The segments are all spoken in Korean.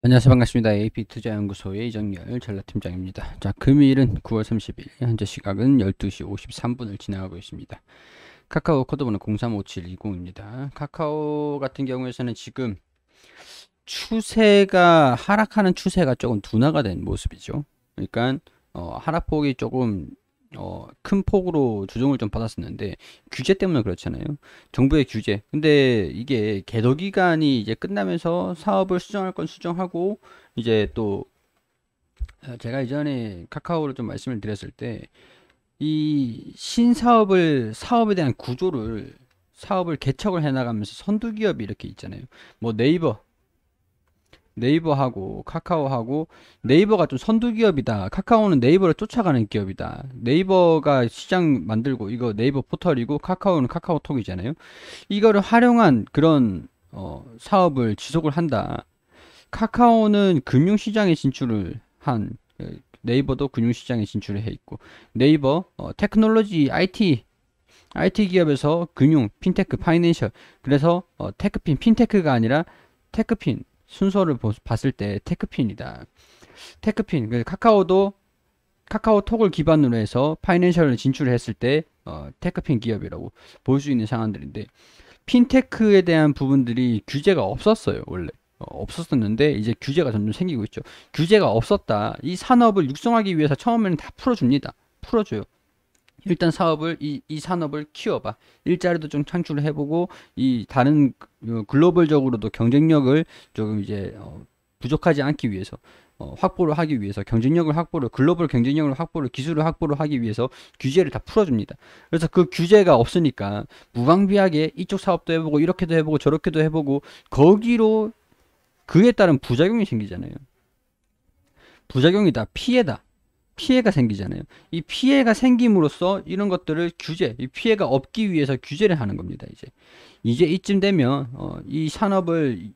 안녕하세요. 반갑습니다. AP투자연구소의 이정열 전략팀장입니다. 자, 금일은 9월 30일, 현재 시각은 12시 53분을 지나가고 있습니다. 카카오 코드번호 035720입니다. 카카오 같은 경우에는 지금 추세가, 하락하는 추세가 조금 둔화가 된 모습이죠. 그러니까, 하락폭이 조금 큰 폭으로 조정을 좀 받았었는데 규제 때문에 그렇잖아요. 정부의 규제. 근데 이게 계도 기간이 이제 끝나면서 사업을 수정할 건 수정하고 이제 또 제가 이전에 카카오를 좀 말씀을 드렸을 때 이 사업에 대한 구조를 사업을 개척을 해 나가면서 선두 기업이 이렇게 있잖아요. 뭐 네이버하고 카카오하고 네이버가 좀 선두 기업이다. 카카오는 네이버를 쫓아가는 기업이다. 네이버가 시장 만들고 이거 네이버 포털이고 카카오는 카카오톡이잖아요. 이거를 활용한 그런 사업을 지속을 한다. 카카오는 금융시장에 진출을 한 네이버도 금융시장에 진출을 해 있고 네이버 테크놀로지 IT 기업에서 금융 핀테크 파이낸셜 그래서 테크핀 핀테크가 아니라 테크핀 순서를 봤을 때 테크핀이다. 테크핀 카카오도 카카오톡을 기반으로 해서 파이낸셜을 진출을 했을 때 테크핀 기업이라고 볼 수 있는 상황들인데 핀테크에 대한 부분들이 규제가 없었어요 원래. 없었었는데 이제 규제가 점점 생기고 있죠. 규제가 없었다. 이 산업을 육성하기 위해서 처음에는 다 풀어줍니다. 풀어줘요. 일단 이 산업을 키워봐. 일자리도 좀 창출을 해보고 이 다른 글로벌적으로도 경쟁력을 조금 이제 부족하지 않기 위해서 확보를 하기 위해서 글로벌 경쟁력을 확보를 기술을 확보를 하기 위해서 규제를 다 풀어줍니다. 그래서 그 규제가 없으니까 무방비하게 이쪽 사업도 해보고 이렇게도 해보고 저렇게도 해보고 거기로 그에 따른 부작용이 생기잖아요. 부작용이다. 피해가 생기잖아요. 이 피해가 생김으로써 이런 것들을 이 피해가 없기 위해서 규제를 하는 겁니다. 이제 이쯤 되면 이 사업을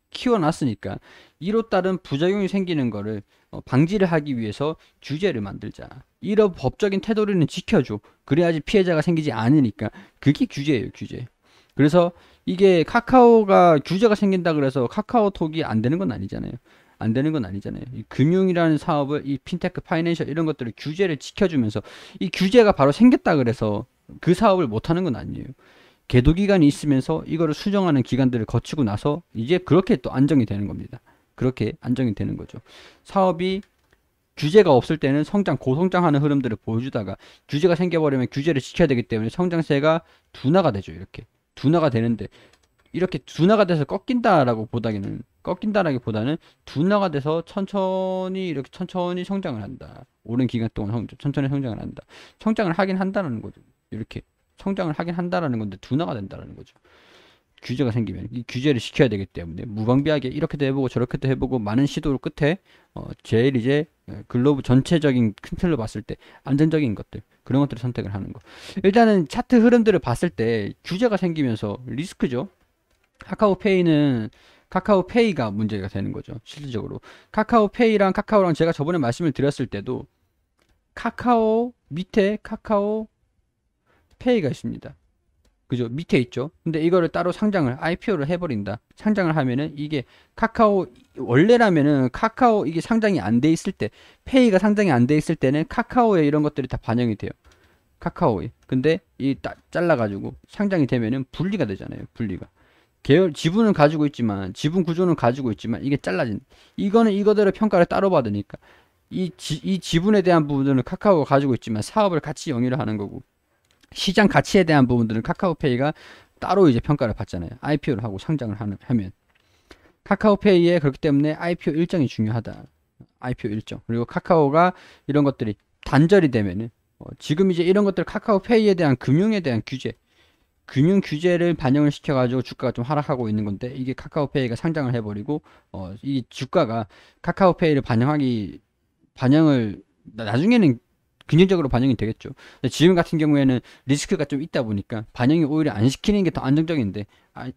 키워놨으니까 이로 따른 부작용이 생기는 거를 방지를 하기 위해서 규제를 만들자. 이런 법적인 태도를 지켜줘. 그래야지 피해자가 생기지 않으니까 그게 규제예요, 규제. 그래서 이게 카카오가 규제가 생긴다 그래서 카카오톡이 안 되는 건 아니잖아요. 안 되는 건 아니잖아요. 이 금융이라는 사업을 이 핀테크, 파이낸셜 이런 것들을 규제를 지켜주면서 이 규제가 바로 생겼다 그래서 그 사업을 못 하는 건 아니에요. 계도 기간이 있으면서 이거를 수정하는 기간들을 거치고 나서 이제 그렇게 또 안정이 되는 겁니다. 그렇게 안정이 되는 거죠. 사업이 규제가 없을 때는 고성장하는 흐름들을 보여주다가 규제가 생겨버리면 규제를 지켜야 되기 때문에 성장세가 둔화가 되죠. 이렇게 둔화가 되는데 이렇게 둔화가 돼서 꺾인다라기보다는 둔화가 돼서 이렇게 천천히 성장을 한다. 오랜 기간 동안 천천히 성장을 한다. 성장을 하긴 한다라는 거죠. 이렇게 성장을 하긴 한다라는 건데 둔화가 된다라는 거죠. 규제가 생기면 이 규제를 지켜야 되기 때문에 무방비하게 이렇게도 해보고 저렇게도 해보고 많은 시도 끝에 제일 이제 글로벌 전체적인 큰 틀로 봤을 때 안정적인 것들 그런 것들을 선택을 하는 거. 일단은 차트 흐름들을 봤을 때 규제가 생기면서 리스크죠. 카카오페이는 카카오페이가 문제가 되는 거죠. 실질적으로 카카오랑 제가 저번에 말씀을 드렸을 때도 카카오 밑에 카카오페이가 있습니다. 그죠? 밑에 있죠. 근데 이거를 따로 IPO를 해버린다. 상장을 하면은 이게 원래라면은 이게 상장이 안 돼 있을 때, 페이가 상장이 안 돼 있을 때는 카카오에 이런 것들이 다 반영이 돼요. 카카오에. 근데 잘라가지고 상장이 되면은 분리가 되잖아요. 분리가. 지분 구조는 가지고 있지만 이게 잘라진. 이거는 이거대로 평가를 따로 받으니까. 이 지분에 대한 부분들은 카카오가 가지고 있지만 사업을 같이 영위를 하는 거고. 시장 가치에 대한 부분들은 카카오페이가 따로 이제 평가를 받잖아요. IPO를 하고 하면. 카카오페이에 그렇기 때문에 IPO 일정이 중요하다. IPO 일정. 그리고 카카오가 이런 것들이 단절이 되면은 지금 이제 이런 것들 카카오페이에 대한 금융에 대한 금융 규제를 반영을 시켜가지고 주가가 좀 하락하고 있는 건데 이게 카카오페이가 상장을 해버리고 이 주가가 카카오페이를 반영을 나중에는 긍정적으로 반영이 되겠죠. 근데 지금 같은 경우에는 리스크가 좀 있다 보니까 반영이 오히려 안 시키는 게 더 안정적인데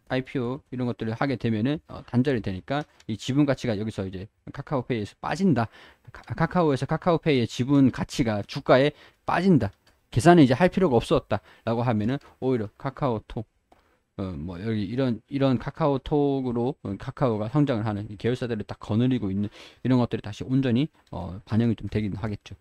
IPO 이런 것들을 하게 되면은 단절이 되니까 이 지분 가치가 여기서 이제 카카오페이에서 빠진다. 카카오에서 카카오페이의 지분 가치가 주가에 빠진다. 계산을 이제 할 필요가 없었다라고 하면은 오히려 카카오톡 뭐 여기 이런 카카오톡으로 카카오가 성장을 하는 이 계열사들을 딱 거느리고 있는 이런 것들이 다시 온전히 반영이 좀 되긴 하겠죠.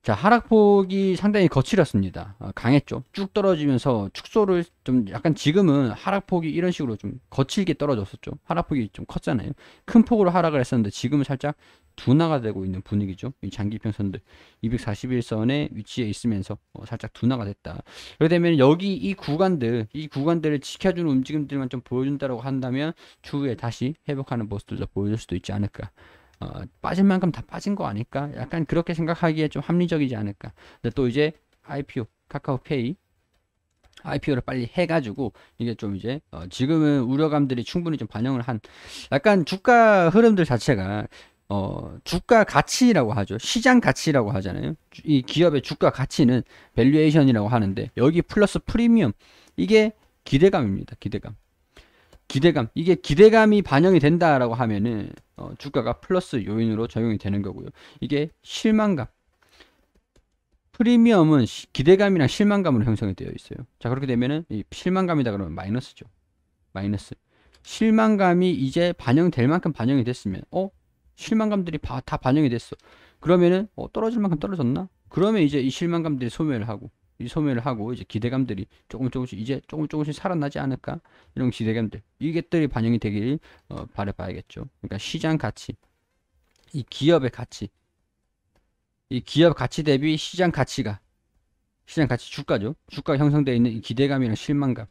자, 하락폭이 상당히 거칠었습니다. 강했죠. 쭉 떨어지면서 축소를 좀 약간 지금은 하락폭이 이런 식으로 좀 거칠게 떨어졌었죠. 하락폭이 좀 컸잖아요. 큰 폭으로 하락을 했었는데 지금은 살짝 둔화가 되고 있는 분위기죠. 이 장기평선들 241선에 위치해 있으면서 살짝 둔화가 됐다. 그렇게 되면 여기 이 구간들을 지켜주는 움직임들만 좀 보여준다고 한다면 추후에 다시 회복하는 모습들도 보여줄 수도 있지 않을까. 빠질 만큼 다 빠진 거 아닐까? 약간 그렇게 생각하기에 좀 합리적이지 않을까? 근데 또 이제 IPO, 카카오페이 IPO를 빨리 해가지고 이게 좀 이제 지금은 우려감들이 충분히 좀 반영을 한 약간 주가 흐름들 자체가 주가 가치라고 하죠. 시장 가치라고 하잖아요. 이 기업의 주가 가치는 밸류에이션이라고 하는데 여기 플러스 프리미엄 이게 기대감입니다. 기대감 이게 기대감이 반영이 된다라고 하면은 주가가 플러스 요인으로 적용이 되는 거고요. 이게 실망감 프리미엄은 기대감이랑 실망감으로 형성이 되어 있어요. 자, 그렇게 되면은 이 실망감이다 그러면 마이너스죠. 마이너스. 실망감이 이제 반영될 만큼 반영이 됐으면 실망감들이 다 반영이 됐어. 그러면은 떨어질 만큼 떨어졌나? 그러면 이제 이 실망감들이 소멸을 하고 이제 기대감들이 조금씩 이제 조금씩 살아나지 않을까? 이런 기대감들. 이것들이 반영이 되길 바라봐야겠죠. 그러니까 시장 가치, 이 기업의 가치, 이 기업 가치 대비 시장 가치 주가죠. 주가 형성되어 있는 이 기대감이랑 실망감.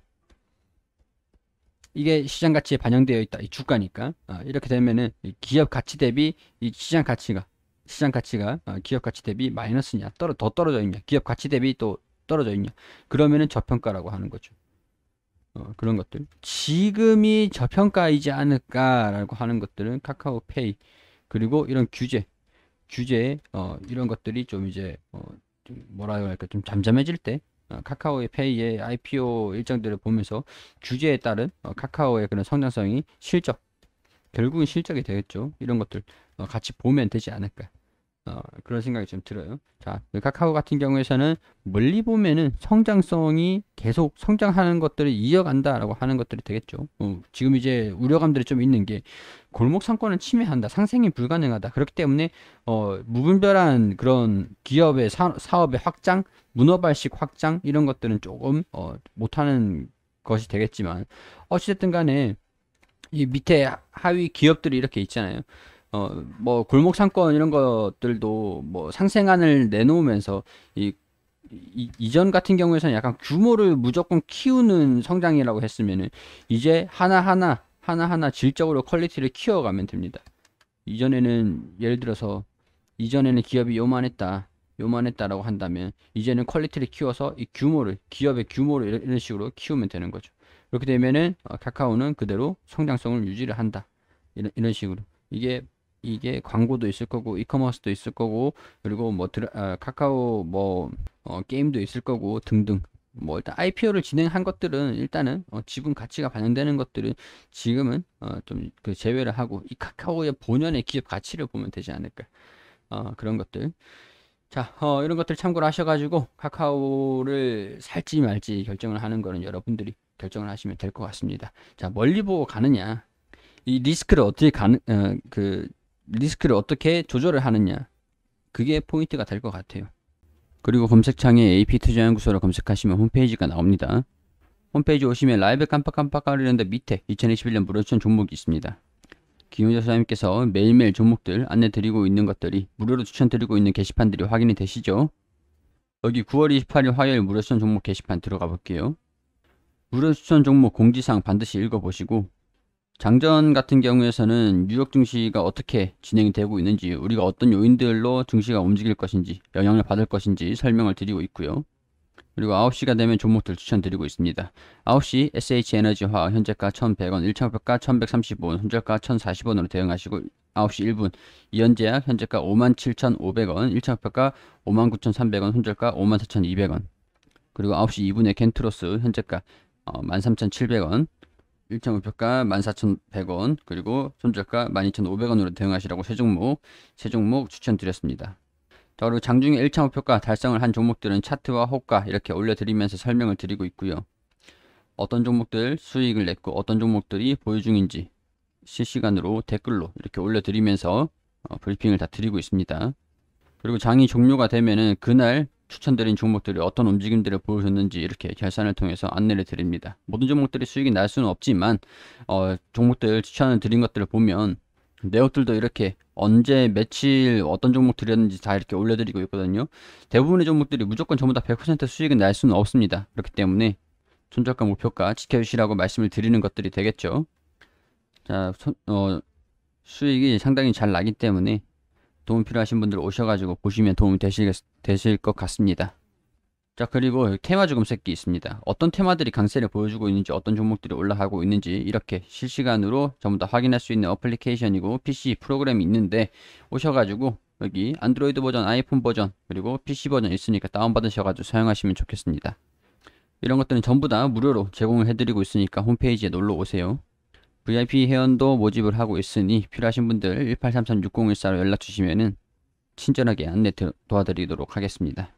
이게 시장 가치에 반영되어 있다. 이 주가니까. 이렇게 되면은 이 기업 가치 대비 이 시장 가치가 기업 가치 대비 마이너스냐, 더 떨어져 있냐, 기업 가치 대비 또 떨어져 있냐. 그러면은 저평가라고 하는 거죠. 그런 것들. 지금이 저평가이지 않을까라고 하는 것들은 카카오페이 그리고 이런 규제 이런 것들이 좀 이제 좀 뭐라 할까 좀 잠잠해질 때 카카오의 페이의 IPO 일정들을 보면서 규제에 따른 카카오의 그런 성장성이 결국은 실적이 되겠죠. 이런 것들 같이 보면 되지 않을까. 그런 생각이 좀 들어요. 자, 카카오 같은 경우에서는 멀리 보면은 성장성이 계속 성장하는 것들을 이어간다라고 하는 것들이 되겠죠. 지금 이제 우려감들이 좀 있는 게 골목 상권을 침해한다, 상생이 불가능하다. 그렇기 때문에 무분별한 그런 기업의 사업의 확장, 문어발식 확장 이런 것들은 조금 못하는 것이 되겠지만 어찌됐든 간에 이 밑에 하위 기업들이 이렇게 있잖아요. 뭐 골목 상권 이런 것들도 뭐 상생안을 내놓으면서 이전 같은 경우에서는 약간 규모를 무조건 키우는 성장이라고 했으면은 이제 하나하나 질적으로 퀄리티를 키워가면 됩니다. 이전에는 예를 들어서 이전에는 기업이 요만했다라고 한다면 이제는 퀄리티를 키워서 이 기업의 규모를 이런 식으로 키우면 되는 거죠. 그렇게 되면은 카카오는 그대로 성장성을 유지를 한다. 이런 식으로 이게 광고도 있을 거고 이커머스도 있을 거고 그리고 뭐 카카오 뭐 게임도 있을 거고 등등 뭐 일단 IPO를 진행한 것들은 일단은 지분 가치가 반영되는 것들은 지금은 좀 그 제외를 하고 이 카카오의 본연의 기업 가치를 보면 되지 않을까 그런 것들. 자, 이런 것들 참고를 하셔가지고 카카오를 살지 말지 결정을 하는 거는 여러분들이 결정을 하시면 될 것 같습니다. 자, 멀리 보고 가느냐 이 리스크를 어떻게 조절을 하느냐 그게 포인트가 될 것 같아요. 그리고 검색창에 AP투자연구소를 검색하시면 홈페이지가 나옵니다. 홈페이지 오시면 라이브 깜빡깜빡거리는데 밑에 2021년 무료 추천 종목이 있습니다. 김효재 소장님께서 매일매일 종목들 안내 드리고 있는 것들이 무료로 추천드리고 있는 게시판들이 확인이 되시죠? 여기 9월 28일 화요일 무료 추천 종목 게시판 들어가 볼게요. 무료 추천 종목 공지사항 반드시 읽어보시고 장전 같은 경우에서는 뉴욕 증시가 어떻게 진행이 되고 있는지 우리가 어떤 요인들로 증시가 움직일 것인지 영향을 받을 것인지 설명을 드리고 있고요. 그리고 9시가 되면 종목들 추천드리고 있습니다. 9시 SH에너지화 현재가 1100원, 1차목표가 1135원, 손절가 1040원으로 대응하시고 9시 1분 이현제약 현재가 57,500원, 1차목표가 59,300원, 손절가 54,200원. 그리고 9시 2분에 켄트로스 현재가 13,700원, 1.5표가 14,100원 그리고 손절가 12,500원으로 대응하시라고 세 종목 추천드렸습니다. 자, 그리고 장중에 1.5표가 달성을 한 종목들은 차트와 호가 이렇게 올려드리면서 설명을 드리고 있고요. 어떤 종목들 수익을 냈고 어떤 종목들이 보유 중인지 실시간으로 댓글로 이렇게 올려드리면서 브리핑을 다 드리고 있습니다. 그리고 장이 종료가 되면은 그날 추천드린 종목들이 어떤 움직임들을 보여줬는지 이렇게 결산을 통해서 안내를 드립니다. 모든 종목들이 수익이 날 수는 없지만 종목들 추천을 드린 것들을 보면 내역들도 이렇게 언제 며칠 어떤 종목 드렸는지 다 이렇게 올려드리고 있거든요. 대부분의 종목들이 무조건 전부 다 100% 수익을 날 수는 없습니다. 그렇기 때문에 손절가 목표가 지켜주시라고 말씀을 드리는 것들이 되겠죠. 자, 수익이 상당히 잘 나기 때문에 도움 필요하신 분들 오셔가지고 보시면 도움이 되실 것 같습니다. 자, 그리고 테마 주금 새끼 있습니다. 어떤 테마들이 강세를 보여주고 있는지 어떤 종목들이 올라가고 있는지 이렇게 실시간으로 전부 다 확인할 수 있는 어플리케이션이고 PC 프로그램이 있는데 오셔가지고 여기 안드로이드 버전, 아이폰 버전 그리고 PC 버전 있으니까 다운받으셔가지고 사용하시면 좋겠습니다. 이런 것들은 전부 다 무료로 제공을 해드리고 있으니까 홈페이지에 놀러 오세요. VIP 회원도 모집을 하고 있으니 필요하신 분들 1833-6014로 연락 주시면은 친절하게 안내 도와드리도록 하겠습니다.